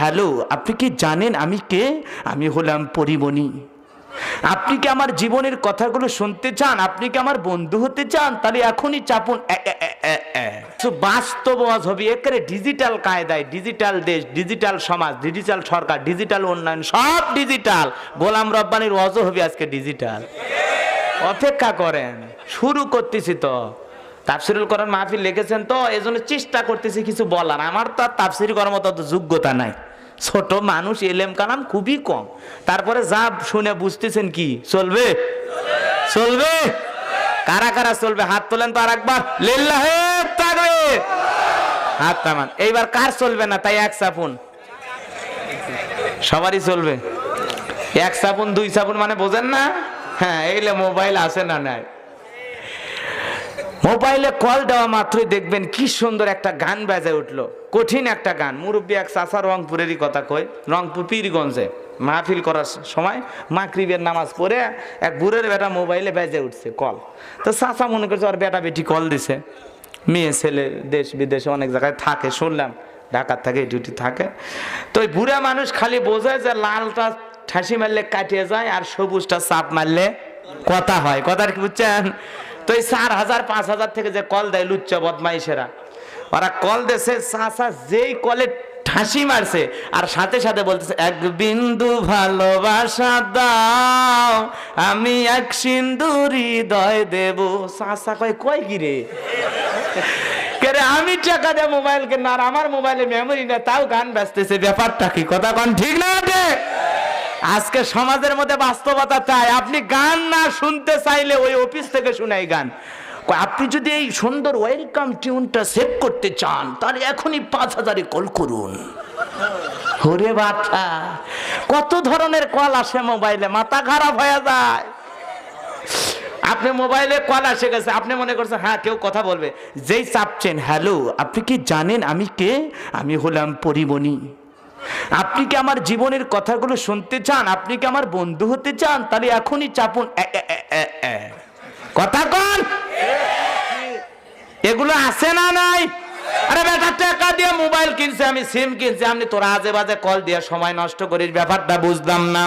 Hello, আপনি কি জানেন আমি কে? আমি হলাম পরিমণি। আপনি কি আমার জীবনের কথাগুলো শুনতে চান? আপনি কি আমার বন্ধু হতে চান? তাহলে এখনই চাপুন বাস্তব ছবি একেবারে ডিজিটাল কায়দায়, ডিজিটাল দেশ, ডিজিটাল সমাজ, ডিজিটাল সরকার, ডিজিটাল উন্নয়ন, সব ডিজিটাল। গোলাম রব্বানির ওয়াজ হবে আজকে ডিজিটাল। অপেক্ষা করেন, শুরু করতেছি তো। তাফসিরুল কোরআন মাহফিল লিখেছেন তো, এজন্য চেষ্টা করতেছি কিছু বলার। আমার তো আর তাফসির করার মতো যোগ্যতা নাই, ছোট মানুষ, এলেম কালাম খুবই কম। তারপরে যা শুনে বুঝতেছেন কি চলবে? চলবে। কারা কারা চলবে হাত তোলেন তো আর একবার। লিল্লাহে তাকবীর, হাত নামান। এইবার কার চলবে না তাই এক চাপুন। সবারই চলবে। এক চাপুন দুই চাপুন মানে বোঝেন না? হ্যাঁ, এইলে মোবাইল আছে না নাই? মোবাইলে কল দেওয়া মাত্রই দেখবেন কি সুন্দর একটা গান বাজে উঠলো, কঠিন একটা গান। মুরব্বী এক চাচা রংপুরেরই কথা কই, রংপুর পীরগঞ্জে মাহফিল করার সময় মাগরিবের নামাজ পড়ে এক বুড়ের বেটা মোবাইলে বেজে উঠছে কল। তো চাচা মনে করছে আর বেটা বেটি কল দিছে, মেয়ে ছেলে দেশ বিদেশে অনেক জায়গায় থাকে, শুনলাম ঢাকার থাকে, ডিউটি থাকে। তো ওই বুড়া মানুষ খালি বোঝায় যে লালটা ঠাসি মারলে কাটিয়ে যায় আর সবুজটা চাপ মারলে কথা হয়। কথার কি বুঝছেন? তো এই 4000 5000 থেকে যে কল দেয় লুচ্চা বদমাইশেরা, ওরা কল দেছে, চাচা যেই কলে ঠাসি মারছে আর সাথে সাথে বলতেছে এক বিন্দু ভালোবাসা দাও, আমি এক সিন্দুর হৃদয় দেব। চাচা কয় কয় কি রে? কেরে আমি টাকা দিয়ে মোবাইল কেন আর আমার মোবাইলে মেমোরি না, তাও গান বাজতেছে। ব্যাপারটা কি? কথা কোন ঠিক না? আজকে সমাজের মধ্যে বাস্তবতা চাই। আপনি গান না শুনতে চাইলে ওই অফিস থেকে শুনাই গান। আপনি যদি এই সুন্দর ওয়েলকাম টিউনটা সেভ করতে চান তাহলে এখনই 5000-এ কল করুন। ওরে বাচ্চা, কত ধরনের কল আসে মোবাইলে, মাথা খারাপ হয়ে যায়। আপনি মোবাইলে কল আসে গেছে, আপনি মনে করছেন হ্যাঁ কেউ কথা বলবে, যেই চাপছেন হ্যালো, আপনি কি জানেন আমি কে? আমি হলাম পরিমণি। আপনি কি আমার জীবনের কথাগুলো শুনতে চান? আপনি কি আমার বন্ধু হতে চান? তাহলে এখনই চাপুন কথা কোন। এগুলো আছে না নাই? আরে বেটা টাকা দিয়ে মোবাইল কিনছে, আমি সিম কিনছি, আপনি তোরা আজে বাজে কল দিয়ে সময় নষ্ট করিস, ব্যাপারটা বুঝলাম না।